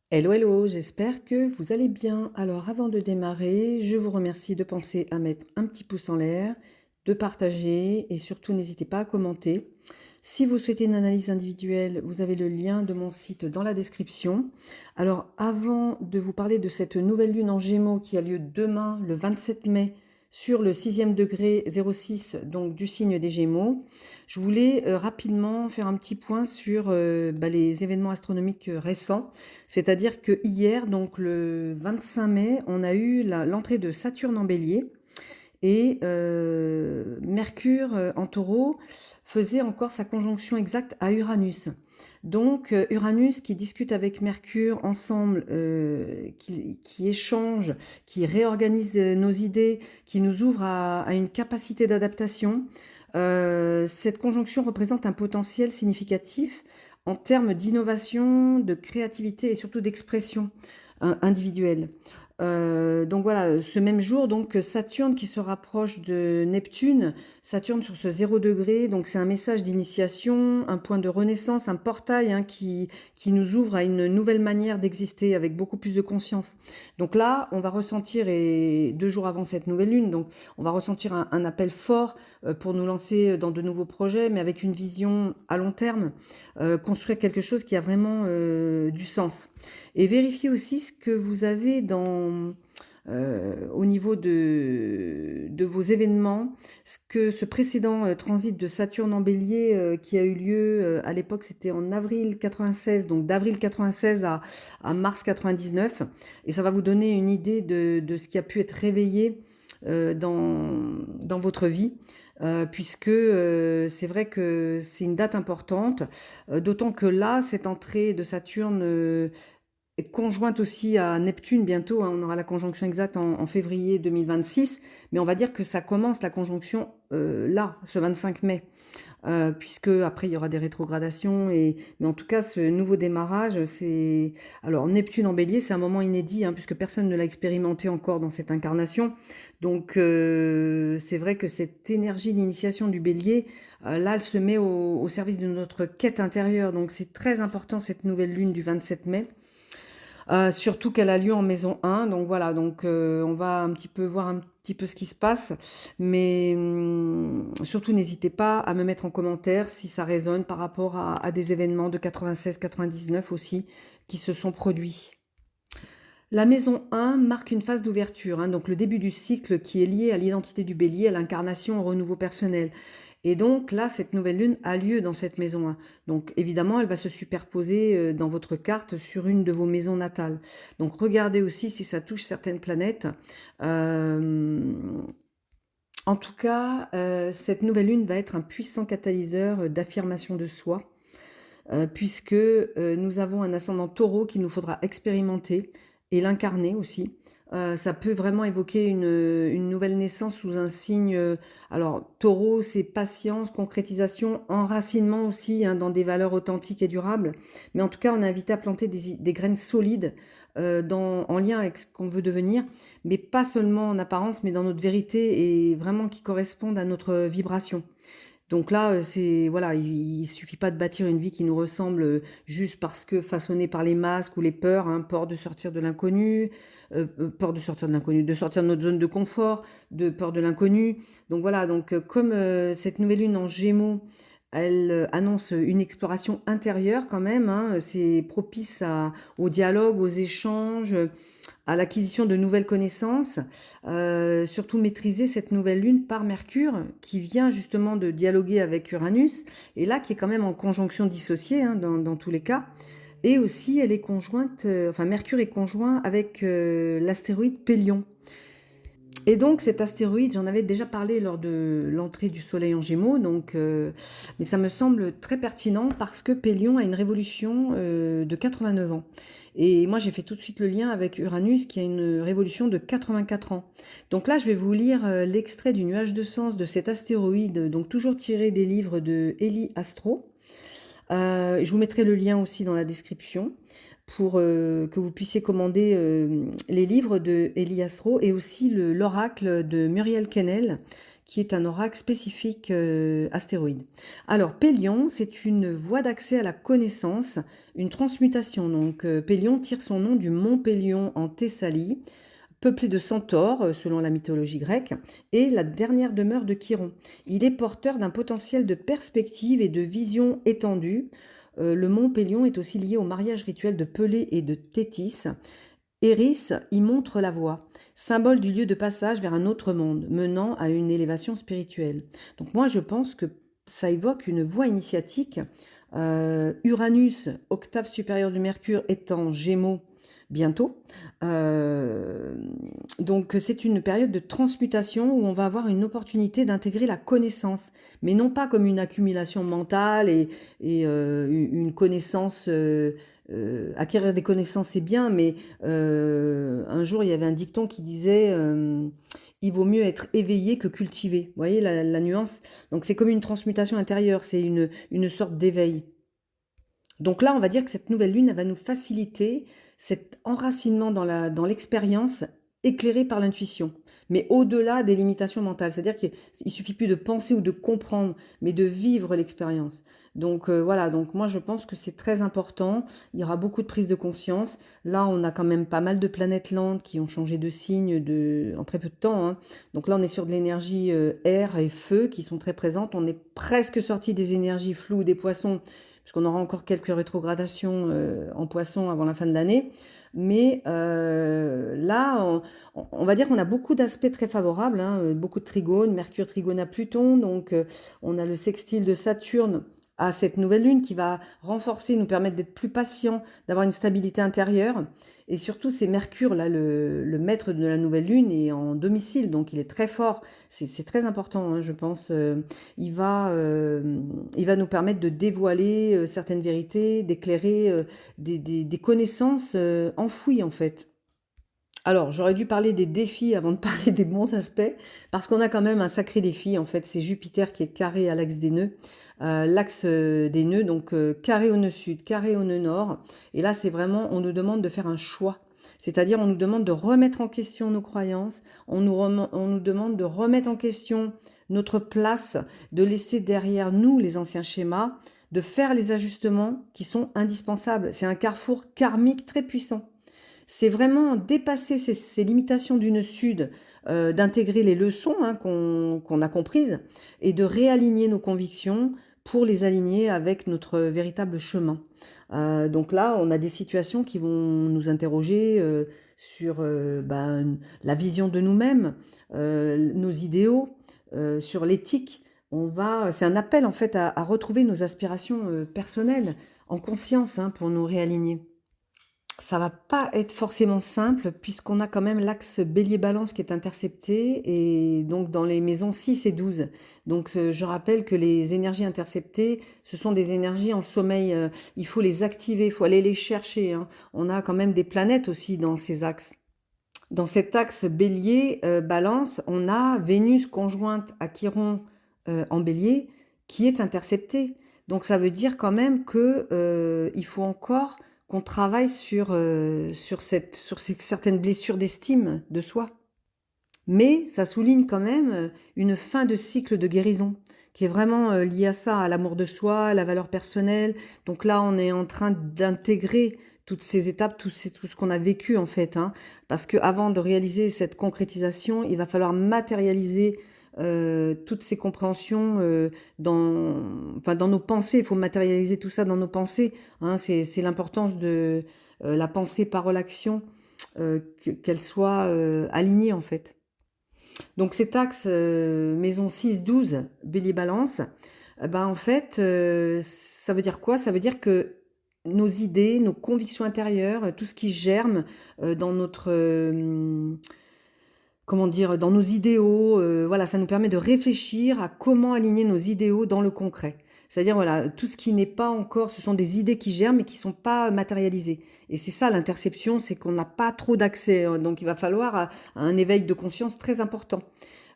Hello, hello, j'espère que vous allez bien. Alors, avant de démarrer, je vous remercie de penser à mettre un petit pouce en l'air, de partager et surtout n'hésitez pas à commenter. Si vous souhaitez une analyse individuelle, vous avez le lien de mon site dans la description. Alors, avant de vous parler de cette nouvelle lune en Gémeaux qui a lieu demain, le 27 mai, sur le 6e degré 06, donc du signe des Gémeaux, je voulais rapidement faire un petit point sur les événements astronomiques récents. C'est-à-dire que hier, donc le 25 mai, on a eu l'entrée de Saturne en Bélier et Mercure en Taureau faisait encore sa conjonction exacte à Uranus. Donc Uranus qui discute avec Mercure ensemble, qui échange, qui réorganise nos idées, qui nous ouvre à une capacité d'adaptation. Cette conjonction représente un potentiel significatif en termes d'innovation, de créativité et surtout d'expression individuelle. Donc voilà, ce même jour, donc Saturne qui se rapproche de Neptune, Saturne sur ce 0 degré, donc c'est un message d'initiation, un point de renaissance, un portail qui nous ouvre à une nouvelle manière d'exister avec beaucoup plus de conscience. Donc là, on va ressentir, et 2 jours avant cette nouvelle lune, donc on va ressentir un appel fort pour nous lancer dans de nouveaux projets, mais avec une vision à long terme, construire quelque chose qui a vraiment du sens. Et vérifiez aussi ce que vous avez au niveau de vos événements, ce que ce précédent transit de Saturne en Bélier qui a eu lieu à l'époque, c'était en avril 96, donc d'avril 96 à mars 99, et ça va vous donner une idée de ce qui a pu être réveillé dans votre vie. Puisque c'est vrai que c'est une date importante, d'autant que là, cette entrée de Saturne est conjointe aussi à Neptune bientôt, hein, on aura la conjonction exacte en février 2026, mais on va dire que ça commence la conjonction là, ce 25 mai. Puisque après il y aura des rétrogradations, mais en tout cas ce nouveau démarrage, c'est alors Neptune en Bélier, c'est un moment inédit, hein, puisque personne ne l'a expérimenté encore dans cette incarnation. Donc c'est vrai que cette énergie d'initiation du Bélier, là, elle se met au service de notre quête intérieure. Donc c'est très important cette nouvelle lune du 27 mai. Surtout qu'elle a lieu en maison 1, donc voilà, donc on va un petit peu voir un petit peu ce qui se passe, mais surtout n'hésitez pas à me mettre en commentaire si ça résonne par rapport à des événements de 96-99 aussi qui se sont produits. La maison 1 marque une phase d'ouverture, hein, donc le début du cycle qui est lié à l'identité du bélier, à l'incarnation, au renouveau personnel. Et donc là, cette nouvelle lune a lieu dans cette maison 1. Donc évidemment, elle va se superposer dans votre carte sur une de vos maisons natales. Donc regardez aussi si ça touche certaines planètes. Euh, En tout cas, cette nouvelle lune va être un puissant catalyseur d'affirmation de soi, puisque nous avons un ascendant taureau qu'il nous faudra expérimenter et l'incarner aussi. Ça peut vraiment évoquer une nouvelle naissance sous un signe. Alors, taureau, c'est patience, concrétisation, enracinement aussi, hein, dans des valeurs authentiques et durables. Mais en tout cas, on est invité à planter des graines solides en lien avec ce qu'on veut devenir, mais pas seulement en apparence, mais dans notre vérité et vraiment qui correspondent à notre vibration. Donc là, c'est voilà, il suffit pas de bâtir une vie qui nous ressemble, juste parce que façonnée par les masques ou les peurs, hein, peur de sortir de l'inconnu, peur de sortir de l'inconnu, de sortir de notre zone de confort, de peur de l'inconnu. Donc voilà, donc comme, cette nouvelle lune en Gémeaux, elle, annonce une exploration intérieure quand même, hein, c'est propice au dialogue, aux échanges, à l'acquisition de nouvelles connaissances, surtout maîtriser cette nouvelle lune par Mercure, qui vient justement de dialoguer avec Uranus, et là qui est quand même en conjonction dissociée, hein, dans tous les cas. Et aussi, elle est conjointe, enfin Mercure est conjoint avec l'astéroïde Pélion. Et donc cet astéroïde, j'en avais déjà parlé lors de l'entrée du Soleil en Gémeaux, donc, mais ça me semble très pertinent parce que Pélion a une révolution de 89 ans. Et moi, j'ai fait tout de suite le lien avec Uranus qui a une révolution de 84 ans. Donc là, je vais vous lire l'extrait du nuage de sens de cet astéroïde, donc toujours tiré des livres de Élie Astro. Je vous mettrai le lien aussi dans la description pour que vous puissiez commander les livres de Élie Astro et aussi l'oracle de Muriel Kennel qui est un oracle spécifique astéroïde. Alors, Pélion, c'est une voie d'accès à la connaissance, une transmutation. Donc, Pélion tire son nom du mont Pélion en Thessalie, peuplé de centaures, selon la mythologie grecque, et la dernière demeure de Chiron. Il est porteur d'un potentiel de perspective et de vision étendue. Le mont Pélion est aussi lié au mariage rituel de Pelée et de Thétis. Eris y montre la voie, symbole du lieu de passage vers un autre monde, menant à une élévation spirituelle. Donc moi, je pense que ça évoque une voie initiatique. Uranus, octave supérieure du Mercure, étant Gémeaux bientôt. Donc c'est une période de transmutation où on va avoir une opportunité d'intégrer la connaissance, mais non pas comme une accumulation mentale et une connaissance. Acquérir des connaissances, c'est bien, mais un jour, il y avait un dicton qui disait il vaut mieux être éveillé que cultivé. Vous voyez la nuance? Donc, c'est comme une transmutation intérieure, c'est une sorte d'éveil. Donc là, on va dire que cette nouvelle lune, elle va nous faciliter cet enracinement dans l'expérience éclairée par l'intuition, mais au-delà des limitations mentales. C'est-à-dire qu'il ne suffit plus de penser ou de comprendre, mais de vivre l'expérience. Donc voilà, donc moi je pense que c'est très important. Il y aura beaucoup de prise de conscience. Là, on a quand même pas mal de planètes lentes qui ont changé de signe en très peu de temps, hein. Donc là, on est sur de l'énergie air et feu qui sont très présentes. On est presque sorti des énergies floues des poissons, puisqu'on aura encore quelques rétrogradations en poisson avant la fin de l'année. Mais là, on va dire qu'on a beaucoup d'aspects très favorables, hein, beaucoup de trigones, Mercure trigone à Pluton, donc on a le sextile de Saturne à cette nouvelle lune qui va renforcer, nous permettre d'être plus patients, d'avoir une stabilité intérieure. Et surtout, c'est Mercure, là, le maître de la nouvelle lune, est en domicile, donc il est très fort. C'est très important, hein, je pense. Il va nous permettre de dévoiler certaines vérités, d'éclairer des connaissances enfouies, en fait. Alors, j'aurais dû parler des défis avant de parler des bons aspects, parce qu'on a quand même un sacré défi. En fait, c'est Jupiter qui est carré à l'axe des nœuds. L'axe des nœuds, donc carré au nœud sud, carré au nœud nord. Et là, c'est vraiment, on nous demande de faire un choix. C'est-à-dire, on nous demande de remettre en question nos croyances, on nous demande de remettre en question notre place, de laisser derrière nous les anciens schémas, de faire les ajustements qui sont indispensables. C'est un carrefour karmique très puissant. C'est vraiment dépasser ces limitations du nœud sud, d'intégrer les leçons, hein, qu'on a comprises et de réaligner nos convictions pour les aligner avec notre véritable chemin. Donc là, on a des situations qui vont nous interroger sur la vision de nous-mêmes, nos idéaux, sur l'éthique. C'est un appel en fait à retrouver nos aspirations personnelles en conscience, hein, pour nous réaligner. Ça va pas être forcément simple puisqu'on a quand même l'axe Bélier-Balance qui est intercepté et donc dans les maisons 6 et 12. Donc je rappelle que les énergies interceptées, ce sont des énergies en sommeil. Il faut les activer, il faut aller les chercher, hein. On a quand même des planètes aussi dans ces axes. Dans cet axe Bélier-Balance, on a Vénus conjointe à Chiron en Bélier qui est interceptée. Donc ça veut dire quand même que il faut encore qu'on travaille sur ces certaines blessures d'estime de soi. Mais ça souligne quand même une fin de cycle de guérison qui est vraiment liée à ça, à l'amour de soi, à la valeur personnelle. Donc là, on est en train d'intégrer toutes ces étapes, tout ce qu'on a vécu en fait, hein. Parce qu'avant de réaliser cette concrétisation, il va falloir matérialiser toutes ces compréhensions dans nos pensées. Il faut matérialiser tout ça dans nos pensées, hein. C'est l'importance de la pensée, parole, action, qu'elle soit alignée en fait. Donc cet axe maison 6-12, Bélier-Balance, en fait, ça veut dire quoi? Ça veut dire que nos idées, nos convictions intérieures, tout ce qui germe dans notre... comment dire, dans nos idéaux, voilà, ça nous permet de réfléchir à comment aligner nos idéaux dans le concret. C'est-à-dire, voilà, tout ce qui n'est pas encore, ce sont des idées qui germent mais qui ne sont pas matérialisées. Et c'est ça l'interception, c'est qu'on n'a pas trop d'accès. Donc il va falloir un éveil de conscience très important.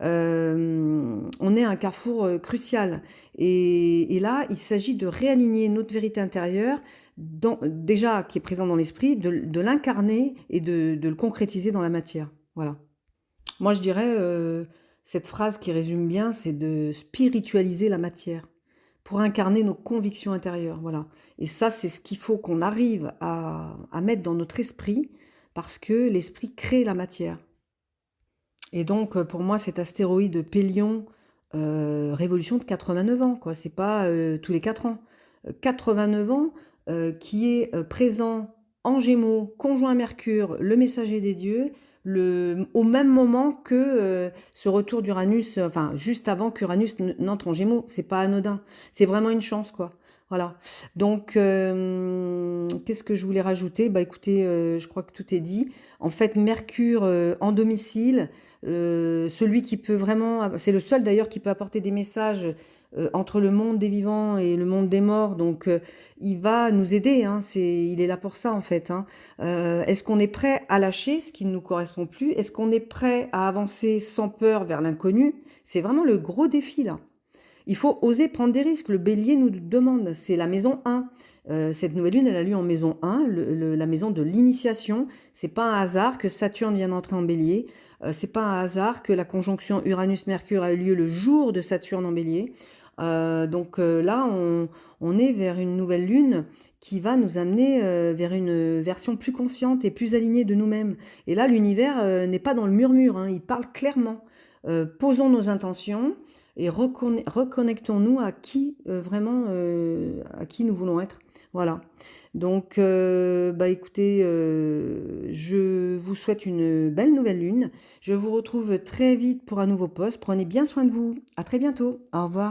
On est à un carrefour crucial. Et là, il s'agit de réaligner notre vérité intérieure, déjà qui est présente dans l'esprit, de l'incarner et de le concrétiser dans la matière. Voilà. Moi, je dirais, cette phrase qui résume bien, c'est de spiritualiser la matière pour incarner nos convictions intérieures, voilà. Et ça, c'est ce qu'il faut qu'on arrive à mettre dans notre esprit, parce que l'esprit crée la matière. Et donc, pour moi, cet astéroïde Pélion, révolution de 89 ans, quoi. C'est pas tous les 4 ans. 89 ans, qui est présent en Gémeaux, conjoint à Mercure, le messager des dieux, au même moment que ce retour d'Uranus, enfin, juste avant qu'Uranus n'entre en Gémeaux. C'est pas anodin. C'est vraiment une chance, quoi. Voilà. Donc, qu'est-ce que je voulais rajouter? Bah écoutez, je crois que tout est dit. En fait, Mercure en domicile, celui qui peut vraiment, c'est le seul d'ailleurs qui peut apporter des messages entre le monde des vivants et le monde des morts. Donc, il va nous aider. Hein, il est là pour ça en fait. Hein. Est-ce qu'on est prêt à lâcher ce qui ne nous correspond plus? Est-ce qu'on est prêt à avancer sans peur vers l'inconnu? C'est vraiment le gros défi là. Il faut oser prendre des risques. Le bélier nous demande, c'est la maison 1. Cette nouvelle lune, elle a lieu en maison 1, la maison de l'initiation. C'est pas un hasard que Saturne vienne entrer en bélier. C'est pas un hasard que la conjonction Uranus-Mercure a eu lieu le jour de Saturne en bélier. Donc là, on est vers une nouvelle lune qui va nous amener vers une version plus consciente et plus alignée de nous-mêmes. Et là, l'univers n'est pas dans le murmure, hein, il parle clairement. Posons nos intentions et reconnectons-nous à qui vraiment à qui nous voulons être. Voilà. Donc, bah écoutez, je vous souhaite une belle nouvelle lune. Je vous retrouve très vite pour un nouveau post. Prenez bien soin de vous. À très bientôt. Au revoir.